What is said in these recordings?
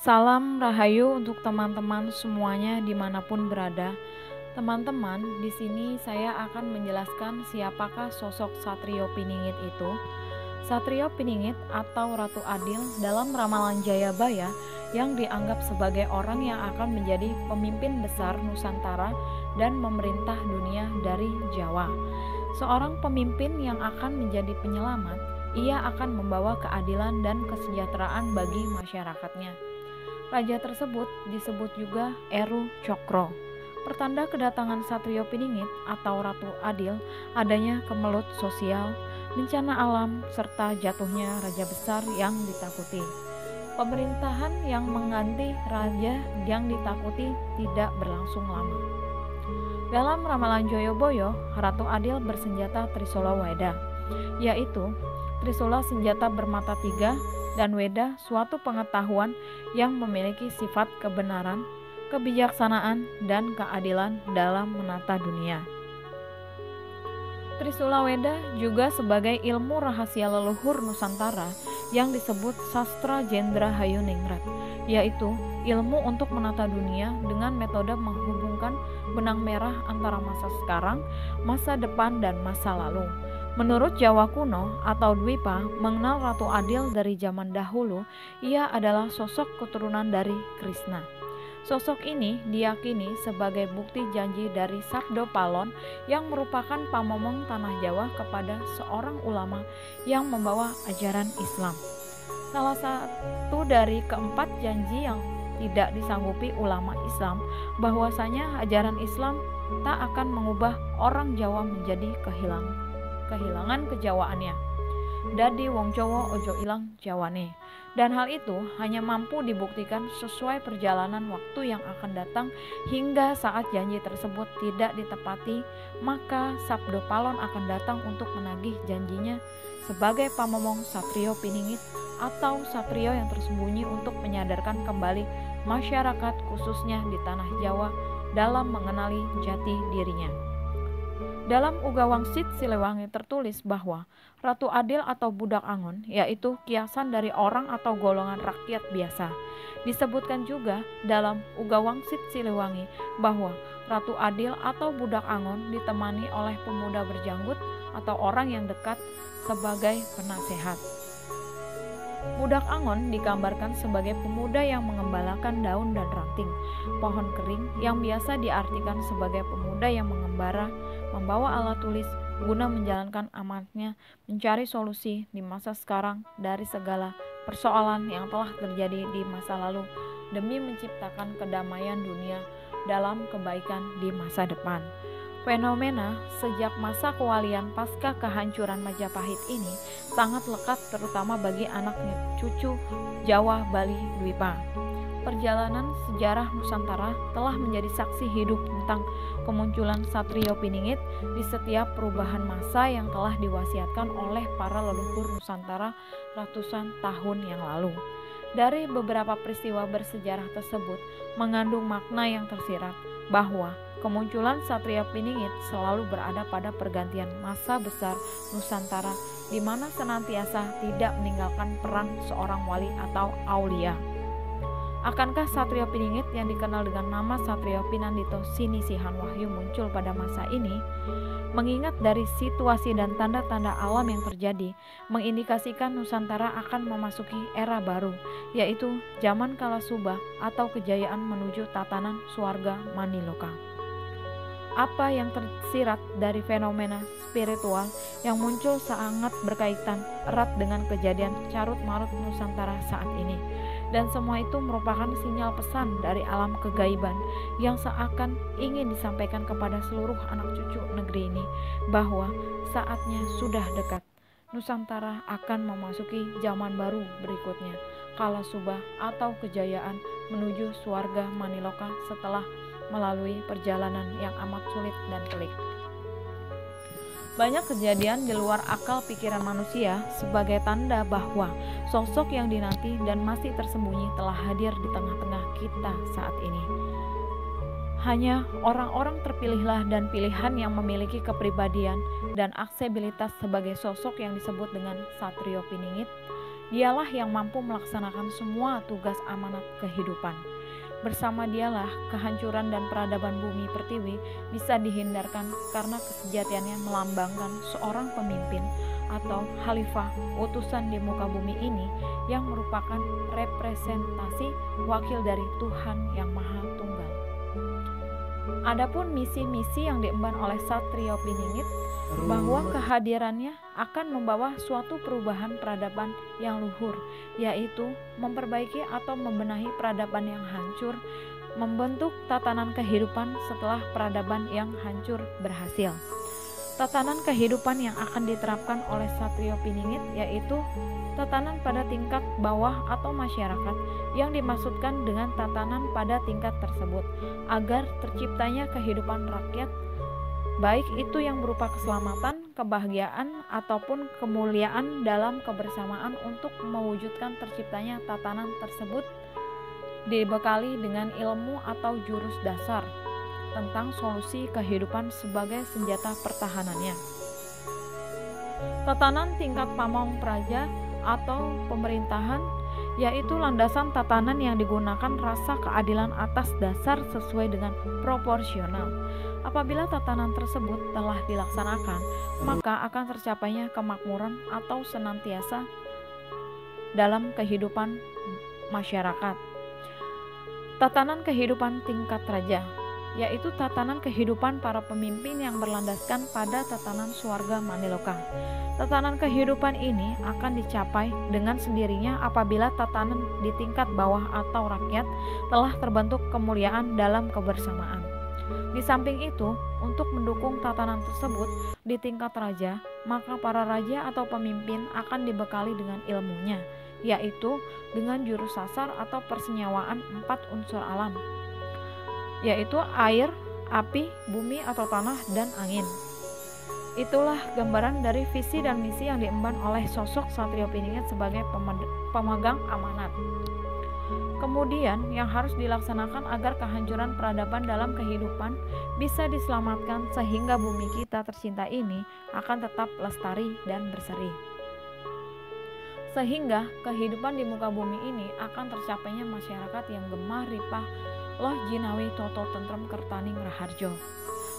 Salam Rahayu untuk teman-teman semuanya dimanapun berada. Teman-teman, di sini saya akan menjelaskan siapakah sosok Satrio Piningit itu. Satrio Piningit atau Ratu Adil dalam ramalan Jayabaya yang dianggap sebagai orang yang akan menjadi pemimpin besar Nusantara dan memerintah dunia dari Jawa. Seorang pemimpin yang akan menjadi penyelamat, ia akan membawa keadilan dan kesejahteraan bagi masyarakatnya. Raja tersebut disebut juga Eru Cokro. Pertanda kedatangan Satrio Piningit atau Ratu Adil adanya kemelut sosial, bencana alam, serta jatuhnya raja besar yang ditakuti. Pemerintahan yang mengganti raja yang ditakuti tidak berlangsung lama. Dalam ramalan Joyoboyo, Ratu Adil bersenjata Trisula Weda, yaitu Trisula senjata bermata tiga, dan Weda suatu pengetahuan yang memiliki sifat kebenaran, kebijaksanaan, dan keadilan dalam menata dunia. Trisula Weda juga sebagai ilmu rahasia leluhur Nusantara yang disebut Sastra Jendra Hayuningrat, yaitu ilmu untuk menata dunia dengan metode menghubungkan benang merah antara masa sekarang, masa depan, dan masa lalu. Menurut Jawa kuno atau Dwipa mengenal Ratu Adil dari zaman dahulu, ia adalah sosok keturunan dari Krishna. Sosok ini diyakini sebagai bukti janji dari Sabdo Palon yang merupakan pamomong tanah Jawa kepada seorang ulama yang membawa ajaran Islam. Salah satu dari keempat janji yang tidak disanggupi ulama Islam bahwasanya ajaran Islam tak akan mengubah orang Jawa menjadi kehilangan kejawaannya. Dadi wong Jawa ojo ilang Jawane. Dan hal itu hanya mampu dibuktikan sesuai perjalanan waktu yang akan datang hingga saat janji tersebut tidak ditepati, maka Sabdo Palon akan datang untuk menagih janjinya sebagai pamomong Satrio Piningit atau Satrio yang tersembunyi untuk menyadarkan kembali masyarakat khususnya di tanah Jawa dalam mengenali jati dirinya. Dalam Uga Wangsit Siliwangi tertulis bahwa Ratu Adil atau Budak Angon yaitu kiasan dari orang atau golongan rakyat biasa. Disebutkan juga dalam Uga Wangsit Siliwangi bahwa Ratu Adil atau Budak Angon ditemani oleh pemuda berjanggut atau orang yang dekat sebagai penasehat. Budak Angon digambarkan sebagai pemuda yang mengembalakan daun dan ranting pohon kering yang biasa diartikan sebagai pemuda yang mengembara, membawa alat tulis guna menjalankan amanatnya mencari solusi di masa sekarang dari segala persoalan yang telah terjadi di masa lalu demi menciptakan kedamaian dunia dalam kebaikan di masa depan. Fenomena sejak masa kewalian pasca kehancuran Majapahit ini sangat lekat terutama bagi anak cucu Jawa, Bali, Dwipa. Perjalanan sejarah Nusantara telah menjadi saksi hidup tentang kemunculan Satrio Piningit di setiap perubahan masa yang telah diwasiatkan oleh para leluhur Nusantara ratusan tahun yang lalu. Dari beberapa peristiwa bersejarah tersebut mengandung makna yang tersirat bahwa kemunculan Satrio Piningit selalu berada pada pergantian masa besar Nusantara di mana senantiasa tidak meninggalkan peran seorang wali atau aulia. Akankah Satrio Piningit yang dikenal dengan nama Satrio Pinandito Sinisihan Wahyu muncul pada masa ini? Mengingat dari situasi dan tanda-tanda alam yang terjadi, mengindikasikan Nusantara akan memasuki era baru, yaitu zaman Kala Subah atau kejayaan menuju tatanan Swarga Maniloka. Apa yang tersirat dari fenomena spiritual yang muncul sangat berkaitan erat dengan kejadian carut-marut Nusantara saat ini. Dan semua itu merupakan sinyal pesan dari alam kegaiban yang seakan ingin disampaikan kepada seluruh anak cucu negeri ini bahwa saatnya sudah dekat. Nusantara akan memasuki zaman baru berikutnya, Kala Subah atau kejayaan menuju Swarga Maniloka setelah melalui perjalanan yang amat sulit dan pelik. Banyak kejadian di luar akal pikiran manusia sebagai tanda bahwa sosok yang dinanti dan masih tersembunyi telah hadir di tengah-tengah kita saat ini. Hanya orang-orang terpilihlah dan pilihan yang memiliki kepribadian dan aksesibilitas sebagai sosok yang disebut dengan Satrio Piningit Dialah yang mampu melaksanakan semua tugas amanat kehidupan. Bersama dialah kehancuran dan peradaban bumi pertiwi bisa dihindarkan karena kesejatiannya melambangkan seorang pemimpin atau khalifah utusan di muka bumi ini yang merupakan representasi wakil dari Tuhan yang Maha Tunggal. Adapun misi-misi yang diemban oleh Satrio Piningit bahwa kehadirannya akan membawa suatu perubahan peradaban yang luhur, yaitu memperbaiki atau membenahi peradaban yang hancur, membentuk tatanan kehidupan setelah peradaban yang hancur berhasil. Tatanan kehidupan yang akan diterapkan oleh Satrio Piningit yaitu tatanan pada tingkat bawah atau masyarakat yang dimaksudkan dengan tatanan pada tingkat tersebut agar terciptanya kehidupan rakyat, baik itu yang berupa keselamatan, kebahagiaan, ataupun kemuliaan dalam kebersamaan. Untuk mewujudkan terciptanya tatanan tersebut dibekali dengan ilmu atau jurus dasar tentang solusi kehidupan sebagai senjata pertahanannya. Tatanan tingkat pamong praja atau pemerintahan yaitu landasan tatanan yang digunakan rasa keadilan atas dasar sesuai dengan proporsional. Apabila tatanan tersebut telah dilaksanakan, maka akan tercapainya kemakmuran atau senantiasa dalam kehidupan masyarakat. Tatanan kehidupan tingkat raja yaitu tatanan kehidupan para pemimpin yang berlandaskan pada tatanan swarga Maniloka. Tatanan kehidupan ini akan dicapai dengan sendirinya apabila tatanan di tingkat bawah atau rakyat telah terbentuk kemuliaan dalam kebersamaan. Di samping itu, untuk mendukung tatanan tersebut di tingkat raja, maka para raja atau pemimpin akan dibekali dengan ilmunya, yaitu dengan jurus sasar atau persenyawaan 4 unsur alam, yaitu air, api, bumi atau tanah, dan angin. Itulah gambaran dari visi dan misi yang diemban oleh sosok Satrio Piningit sebagai pemegang amanat. Kemudian yang harus dilaksanakan agar kehancuran peradaban dalam kehidupan bisa diselamatkan sehingga bumi kita tercinta ini akan tetap lestari dan berseri. Sehingga kehidupan di muka bumi ini akan tercapainya masyarakat yang gemah ripah loh jinawi toto tentrem kertaning raharjo.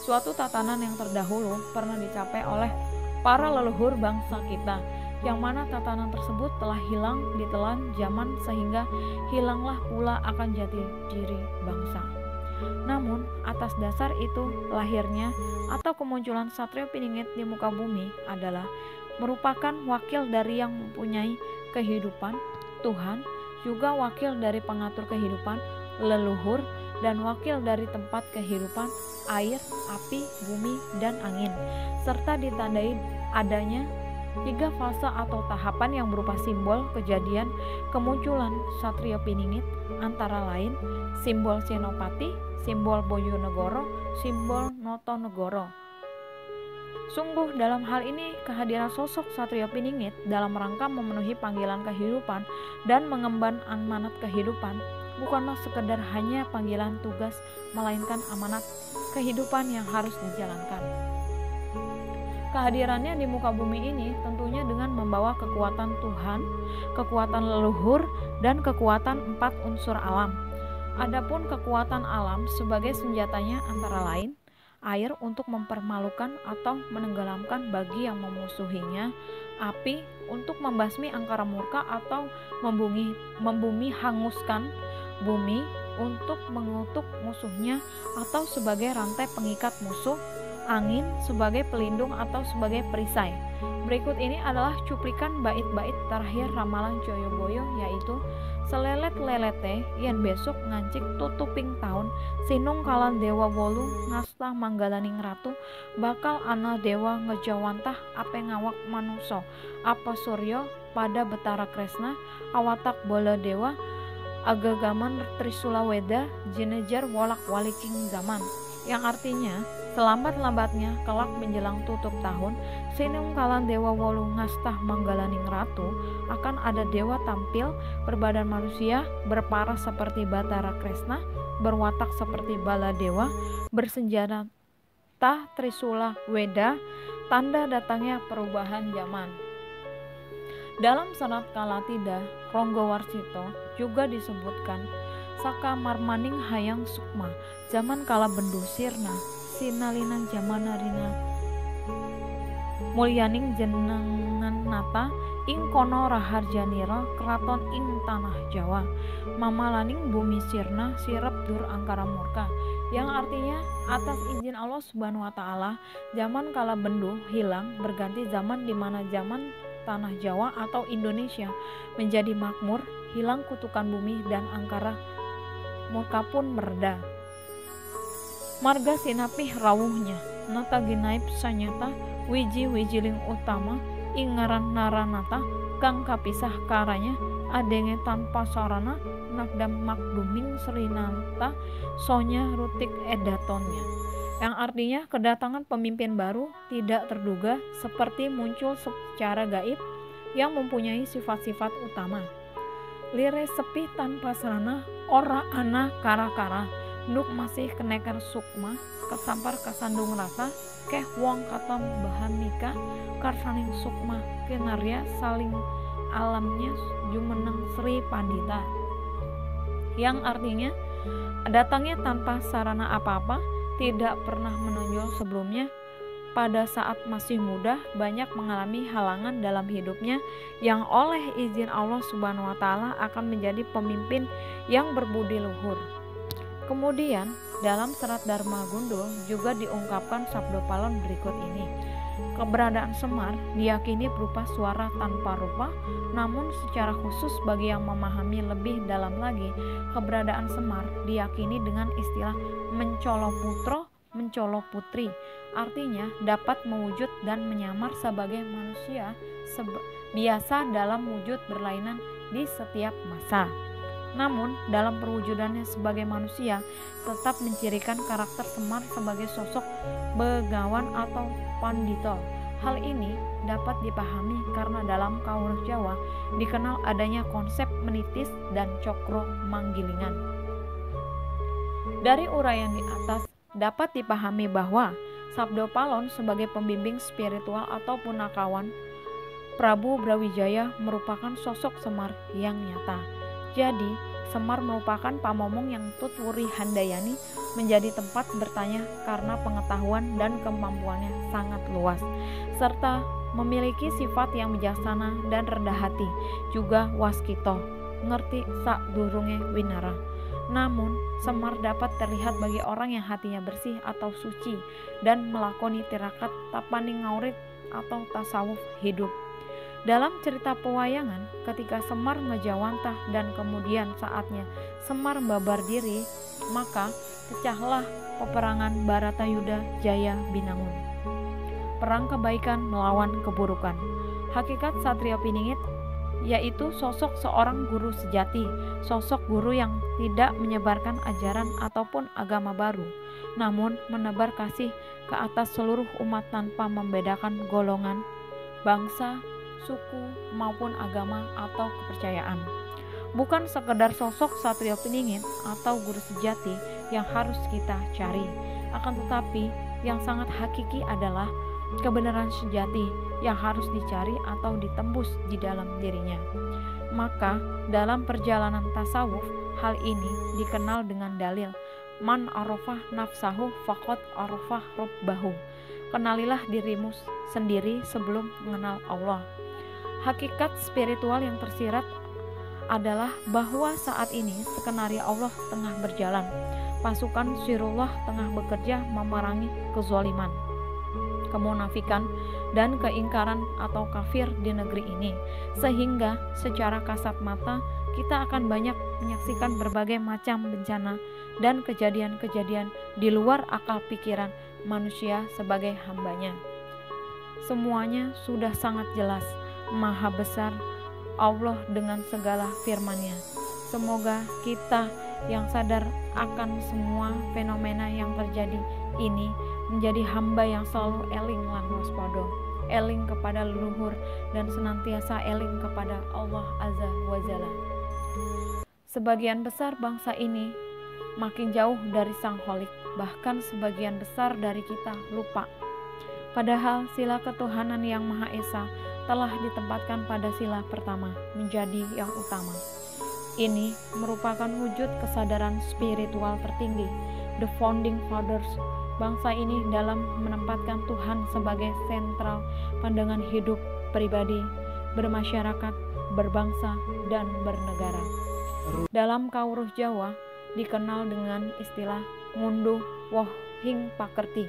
Suatu tatanan yang terdahulu pernah dicapai oleh para leluhur bangsa kita, yang mana tatanan tersebut telah hilang ditelan zaman sehingga hilanglah pula akan jati diri bangsa. Namun atas dasar itu lahirnya atau kemunculan Satrio Piningit di muka bumi adalah merupakan wakil dari yang mempunyai kehidupan, Tuhan, juga wakil dari pengatur kehidupan, leluhur, dan wakil dari tempat kehidupan, air, api, bumi, dan angin, serta ditandai adanya 3 fase atau tahapan yang berupa simbol kejadian kemunculan Satrio Piningit, antara lain simbol Senopati, simbol Bojonegoro, simbol Notonegoro. Sungguh dalam hal ini kehadiran sosok Satrio Piningit dalam rangka memenuhi panggilan kehidupan dan mengemban amanat kehidupan bukanlah sekedar hanya panggilan tugas, melainkan amanat kehidupan yang harus dijalankan. Kehadirannya di muka bumi ini tentunya dengan membawa kekuatan Tuhan, kekuatan leluhur, dan kekuatan 4 unsur alam. Adapun kekuatan alam sebagai senjatanya antara lain air untuk mempermalukan atau menenggelamkan bagi yang memusuhinya, api untuk membasmi angkara murka atau membumi hanguskan, bumi untuk mengutuk musuhnya atau sebagai rantai pengikat musuh, angin sebagai pelindung atau sebagai perisai. Berikut ini adalah cuplikan bait-bait terakhir ramalan Joyoboyo, yaitu selelet-lelete yen besok ngancik tutuping taun sinung kalan dewa wolu ngastah manggalaning ratu bakal ana dewa ngejawantah ape ngawak manuso apa suryo pada betara kresna awatak bola dewa agagaman trisula weda jinejar wolak waliking zaman, yang artinya selambat-lambatnya kelak menjelang tutup tahun sinung kalan dewa wolu ngastah manggalaning ratu akan ada dewa tampil berbadan manusia, berparas seperti Batara Kresna, berwatak seperti bala dewa, bersenjata Trisula Weda, tanda datangnya perubahan zaman. Dalam serat Kalatida Ronggowarsito juga disebutkan Saka marmaning hayang sukma zaman kala bendu sirna sinalinan jamanarina mulyaning jenengan nata ing kono raharjanira keraton ing tanah Jawa mamalaning bumi sirna sirep dur angkara murka, yang artinya atas izin Allah Subhanahu wa taala zaman kala bendu hilang berganti zaman di mana zaman tanah Jawa atau Indonesia menjadi makmur, hilang kutukan bumi dan angkara murka pun mereda. Marga sinapih rawuhnya nata ginaip sanyata wiji-wijiling utama ingaran naranata kang kapisah karanya adenge tanpa sarana nakdam makduming serinata sonya rutik edatonnya, yang artinya kedatangan pemimpin baru tidak terduga seperti muncul secara gaib yang mempunyai sifat-sifat utama. Lire sepi tanpa sarana ora ana kara-kara nuk masih keneker sukma kesampar kasandung rasa keh wong katon bahamika karsaning sukma kenarya saling alamnya jumeneng Sri Pandita, yang artinya datangnya tanpa sarana apa-apa, tidak pernah menonjol sebelumnya. Pada saat masih muda banyak mengalami halangan dalam hidupnya yang oleh izin Allah Subhanahu wa taala akan menjadi pemimpin yang berbudi luhur. Kemudian dalam serat Dharma Gundul juga diungkapkan sabdo palon berikut ini. Keberadaan Semar diyakini berupa suara tanpa rupa, namun secara khusus bagi yang memahami lebih dalam lagi, keberadaan Semar diyakini dengan istilah mencolo putro, mencolo putri, artinya dapat mewujud dan menyamar sebagai manusia biasa dalam wujud berlainan di setiap masa. Namun dalam perwujudannya sebagai manusia tetap mencirikan karakter Semar sebagai sosok begawan atau pandito. Hal ini dapat dipahami karena dalam Kawruh Jawa dikenal adanya konsep menitis dan cokro manggilingan. Dari uraian di atas dapat dipahami bahwa Sabdo Palon sebagai pembimbing spiritual atau punakawan Prabu Brawijaya merupakan sosok Semar yang nyata. Jadi, Semar merupakan pamomong yang tutwuri handayani menjadi tempat bertanya karena pengetahuan dan kemampuannya sangat luas, serta memiliki sifat yang bijaksana dan rendah hati, juga waskito, ngerti sak durunge winara. Namun, Semar dapat terlihat bagi orang yang hatinya bersih atau suci dan melakoni tirakat tapaning ngaurit atau tasawuf hidup. Dalam cerita pewayangan, ketika Semar ngejawantah dan kemudian saatnya Semar babar diri, maka pecahlah peperangan Baratayuda Jaya Binangun. Perang kebaikan melawan keburukan. Hakikat Satrio Piningit yaitu sosok seorang guru sejati, sosok guru yang tidak menyebarkan ajaran ataupun agama baru, namun menebar kasih ke atas seluruh umat tanpa membedakan golongan, bangsa, suku maupun agama atau kepercayaan. Bukan sekedar sosok Satrio Piningit atau guru sejati yang harus kita cari, akan tetapi yang sangat hakiki adalah kebenaran sejati yang harus dicari atau ditembus di dalam dirinya. Maka dalam perjalanan tasawuf, hal ini dikenal dengan dalil man arafah nafsahu faqad arafah rabbahu. Kenalilah dirimu sendiri sebelum mengenal Allah. Hakikat spiritual yang tersirat adalah bahwa saat ini skenario Allah tengah berjalan. Pasukan Sirullah tengah bekerja memerangi kezaliman, kemunafikan, dan keingkaran atau kafir di negeri ini. Sehingga secara kasat mata kita akan banyak menyaksikan berbagai macam bencana dan kejadian-kejadian di luar akal pikiran manusia sebagai hambanya. Semuanya sudah sangat jelas. Maha besar Allah dengan segala firman-Nya. Semoga kita yang sadar akan semua fenomena yang terjadi ini menjadi hamba yang selalu eling lan waspada, eling kepada leluhur dan senantiasa eling kepada Allah Azza wa Jalla. Sebagian besar bangsa ini makin jauh dari Sang Kholik, bahkan sebagian besar dari kita lupa. Padahal sila ketuhanan yang Maha Esa telah ditempatkan pada sila pertama menjadi yang utama. Ini merupakan wujud kesadaran spiritual tertinggi, the founding fathers, bangsa ini dalam menempatkan Tuhan sebagai sentral pandangan hidup pribadi, bermasyarakat, berbangsa, dan bernegara. Dalam Kawruh Jawa dikenal dengan istilah ngunduh woh hing pakerti.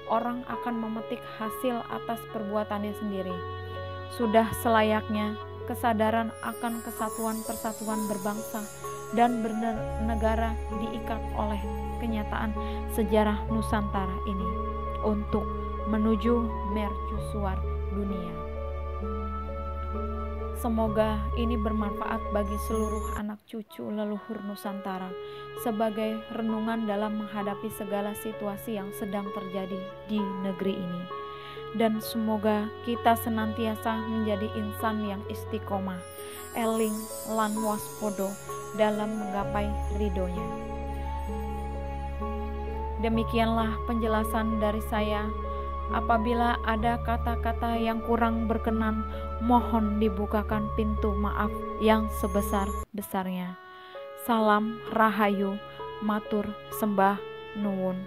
Orang akan memetik hasil atas perbuatannya sendiri. Sudah selayaknya kesadaran akan kesatuan persatuan berbangsa dan bernegara diikat oleh kenyataan sejarah Nusantara ini untuk menuju mercusuar dunia. Semoga ini bermanfaat bagi seluruh anak cucu leluhur Nusantara sebagai renungan dalam menghadapi segala situasi yang sedang terjadi di negeri ini. Dan semoga kita senantiasa menjadi insan yang istiqomah, eling lan waspodo dalam menggapai ridhonya. Demikianlah penjelasan dari saya. Apabila ada kata-kata yang kurang berkenan, mohon dibukakan pintu maaf yang sebesar-besarnya. Salam Rahayu, matur sembah nuwun.